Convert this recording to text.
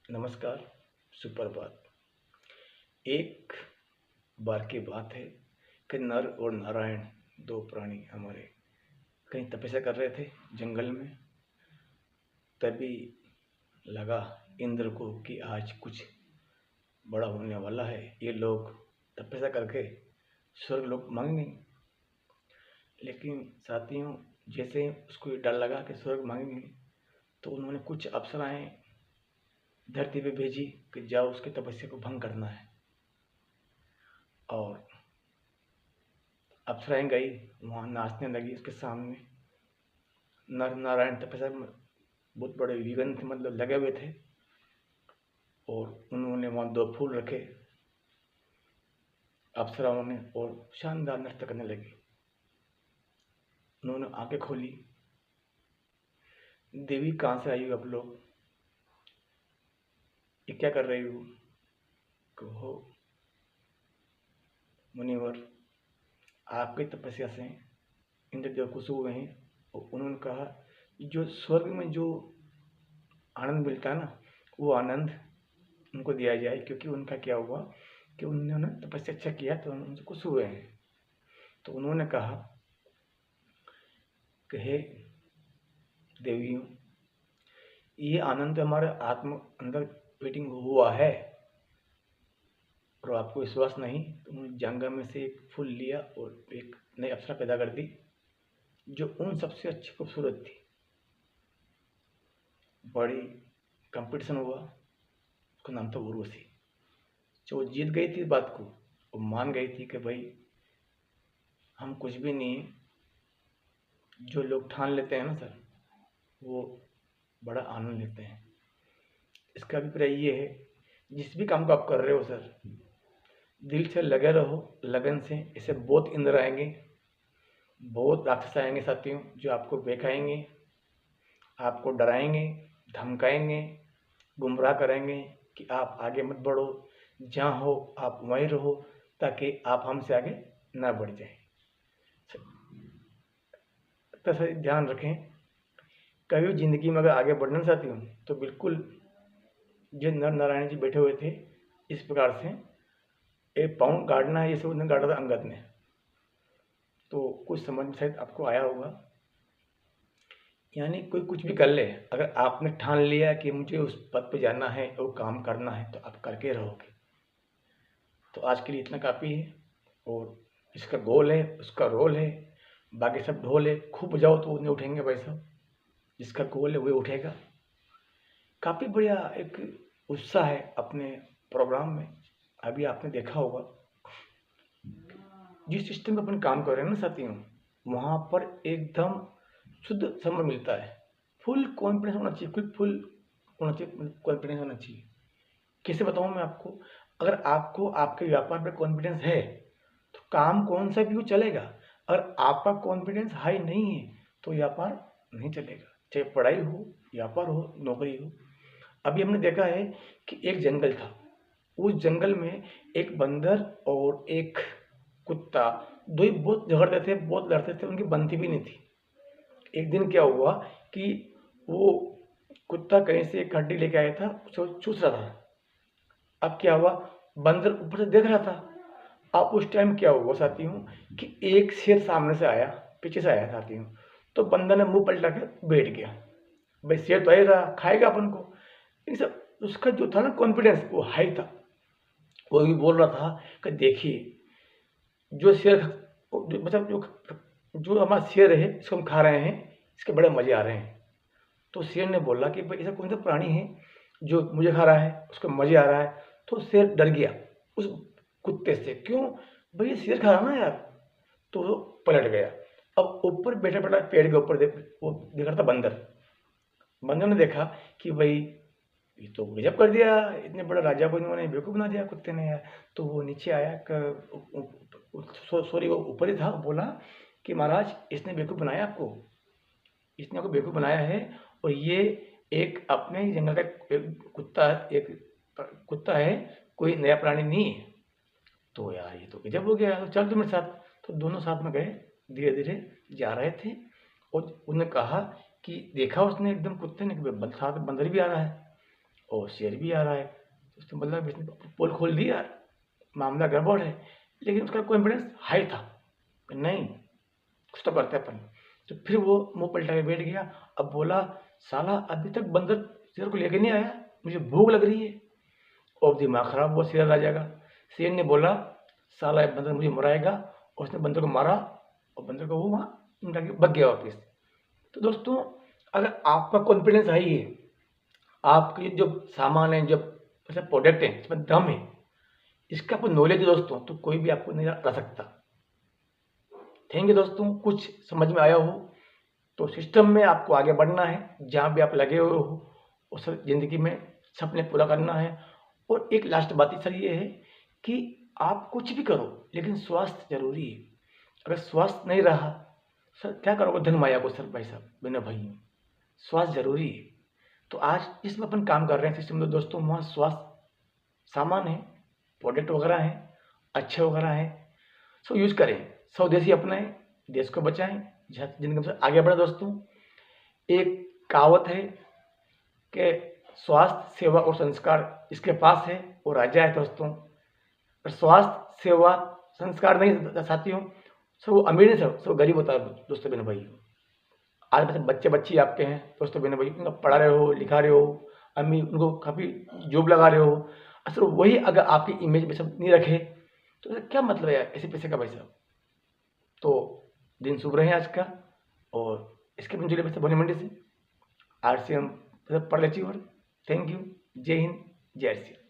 नमस्कार, सुप्रभात। एक बार की बात है कि नर और नारायण दो प्राणी हमारे कहीं तपस्या कर रहे थे जंगल में। तभी लगा इंद्र को कि आज कुछ बड़ा होने वाला है। ये लोग तपस्या करके स्वर्ग लोक मांगेंगे। लेकिन साथियों, जैसे उसको ये डर लगा कि स्वर्ग मांगेंगे, तो उन्होंने कुछ अप्सराएं धरती पे भेजी कि जाओ उसकी तपस्या को भंग करना है। और अप्सराएं गई, वहाँ नाचने लगी उसके सामने। नर नारायण तपस्या में बहुत बड़े विघ्न थे, मतलब लगे हुए थे। और उन्होंने वहाँ दो फूल रखे अप्सराओं ने, और शानदार नृत्य करने लगी। उन्होंने आंखें खोली, देवी कहाँ से आई हो आप लोग, ये क्या कर रही हो? कहो मुनिवर, आपकी तपस्या से इंद्रदेव खुश हुए हैं। और उन्होंने कहा जो स्वर्ग में जो आनंद मिलता है ना, वो आनंद उनको दिया जाए, क्योंकि उनका क्या हुआ कि उन्होंने तपस्या अच्छा किया तो उनसे खुश हुए हैं। तो उन्होंने कहा कि हे देवियों, ये आनंद हमारे आत्म अंदर वेटिंग हुआ है, और आपको विश्वास नहीं तो उन्होंने जंगल में से एक फूल लिया और एक नई अप्सरा पैदा कर दी जो उन सबसे अच्छी खूबसूरत थी। बड़ी कंपटीशन हुआ, उसका नाम था उर्वशी। जो वो जीत गई थी बात को, वो मान गई थी कि भाई हम कुछ भी नहीं। जो लोग ठान लेते हैं ना सर, वो बड़ा आनंद लेते हैं। इसका अभिप्राय ये है, जिस भी काम को आप कर रहे हो सर, दिल से लगे रहो, लगन से। इससे बहुत इंद्र आएंगे, बहुत राक्षस आएंगे साथियों, जो आपको बहकाएंगे, आपको डराएंगे, धमकाएंगे, गुमराह करेंगे कि आप आगे मत बढ़ो, जहाँ हो आप वहीं रहो, ताकि आप हमसे आगे ना बढ़ जाएं। तो सर ध्यान रखें, कभी जिंदगी में अगर आगे बढ़ना चाहती हूँ तो बिल्कुल जो नर नारायण जी बैठे हुए थे इस प्रकार से एक पाउंड गाड़ना है, जैसे उन्होंने गाड़ा था अंगद ने। तो कुछ समझ में शायद आपको आया होगा। यानी कोई कुछ भी कर ले, अगर आपने ठान लिया कि मुझे उस पद पे जाना है और काम करना है, तो आप करके रहोगे। तो आज के लिए इतना काफ़ी है। और जिसका गोल है उसका रोल है, बाकी सब ढोल है। खूब बजाओ तो उतने उठेंगे भाई साहब, जिसका गोल है वही उठेगा। काफ़ी बढ़िया एक उत्साह है अपने प्रोग्राम में। अभी आपने देखा होगा, जिस सिस्टम में अपन काम कर रहे हैं ना साथियों, वहाँ पर एकदम शुद्ध समय मिलता है। फुल कॉन्फिडेंस होना चाहिए, फुल होना चाहिए, कॉन्फिडेंस होना चाहिए। कैसे बताऊँ मैं आपको? अगर आपको आपके व्यापार पर कॉन्फिडेंस है तो काम कौन सा भी हो चलेगा। अगर आपका कॉन्फिडेंस हाई नहीं है तो व्यापार नहीं चलेगा, चाहे पढ़ाई हो, व्यापार हो, नौकरी हो। अभी हमने देखा है कि एक जंगल था, उस जंगल में एक बंदर और एक कुत्ता, दो ही बहुत झगड़ते थे, बहुत लड़ते थे, उनकी बनती भी नहीं थी। एक दिन क्या हुआ कि वो कुत्ता कहीं से एक हड्डी लेके आया था, उसको चूस रहा था। अब क्या हुआ, बंदर ऊपर से देख रहा था। अब उस टाइम क्या हुआ साथियों कि एक शेर सामने से आया, पीछे से आया साथियों। तो बंदर ने मुंह पलटा के बैठ गया। भाई शेर तो आ ही रहा, खाएगा अपन को। लेकिन सब उसका जो था ना कॉन्फिडेंस, वो हाई था। वो भी बोल रहा था कि देखिए, जो शेर मतलब जो हमारा शेर है, इसको हम खा रहे हैं, इसके बड़े मजे आ रहे हैं। तो शेर ने बोला कि भाई ऐसा कौन सा प्राणी है जो मुझे खा रहा है, उसको मजे आ रहा है। तो शेर डर गया उस कुत्ते से। क्यों? भाई ये शेर खा रहा ना यार। तो वो पलट गया। अब ऊपर बैठा बैठा पेड़ के ऊपर वो देख रहा था बंदर। बंदर ने देखा कि भाई ये तो गजब कर दिया, इतने बड़ा राजा को इन्होंने बेवकूफ़ बना दिया कुत्ते ने यार। तो वो नीचे आया, सॉरी वो ऊपर ही था, बोला कि महाराज इसने बेवकूफ़ बनाया आपको, इसने आपको बेवकूफ़ बनाया है। और ये एक अपने ही जंगल का एक कुत्ता है, कोई नया प्राणी नहीं है। तो यार ये तो गजब हो गया, तो चल तू मेरे साथ। तो दोनों साथ में गए, धीरे धीरे जा रहे थे। और उन्होंने कहा कि देखा उसने एकदम कुत्ते ने कि साथ में बंदर भी आ रहा है। और शेयर भी आ रहा है। तो उसने बोला इसने पोल खोल दिया यार, मामला गड़बड़ है, लेकिन उसका कॉन्फिडेंस हाई था कि नहीं कुछ तो करते अपन। तो फिर वो मुंह पलटा के बैठ गया। अब बोला साला अभी तक बंदर शेर को लेके नहीं आया, मुझे भूख लग रही है। और दिमाग खराब हुआ शेर राजा का। शेर ने बोला साला ये बंदर मुझे मराएगा, और उसने बंदर को मारा और बंदर को वो वहाँ भग गया वापिस। तो दोस्तों अगर आपका कॉन्फिडेंस हाई है, आपके जो सामान है, जो ऐसे प्रोडक्ट है इसमें दम है, इसका आपको नॉलेज है दोस्तों, तो कोई भी आपको नहीं हरा सकता। थैंक यू दोस्तों, कुछ समझ में आया हो तो सिस्टम में आपको आगे बढ़ना है, जहाँ भी आप लगे हुए हो उस ज़िंदगी में सपने पूरा करना है। और एक लास्ट बात सर ये है कि आप कुछ भी करो लेकिन स्वास्थ्य जरूरी है। अगर स्वास्थ्य नहीं रहा सर क्या करोगे धन माया को सर भाई साहब बिना भाई, स्वास्थ्य जरूरी है। तो आज जिसमें अपन काम कर रहे हैं सिस्टम में दोस्तों, वहाँ स्वास्थ्य सामान है, प्रोडक्ट वगैरह हैं, अच्छे वगैरह हैं, सो यूज़ करें, स्वदेशी अपनाएं, देश को बचाएं, जिंदगी में आगे बढ़े दोस्तों। एक कहावत है कि स्वास्थ्य सेवा और संस्कार इसके पास है वो राजा है दोस्तों। और स्वास्थ्य सेवा संस्कार नहीं साथियों, सो वो अमीर नहीं सर, सो गरीब होता है दोस्तों बहनों भाई। आज वैसे बच्चे बच्ची आपके हैं दोस्तों बहनों भाई, उनको पढ़ा रहे हो, लिखा रहे हो, अम्मी उनको काफ़ी जॉब लगा रहे हो, असल वही अगर आपकी इमेज में सब नहीं रखे तो क्या मतलब है ऐसे पैसे का भाई साहब। तो दिन शुभ रहे आज का। और इसके जुड़े पैसे बोनी मंडी से आज से हम पढ़ लेती हूँ। Thank you. जय हिंद, जय श्री राम।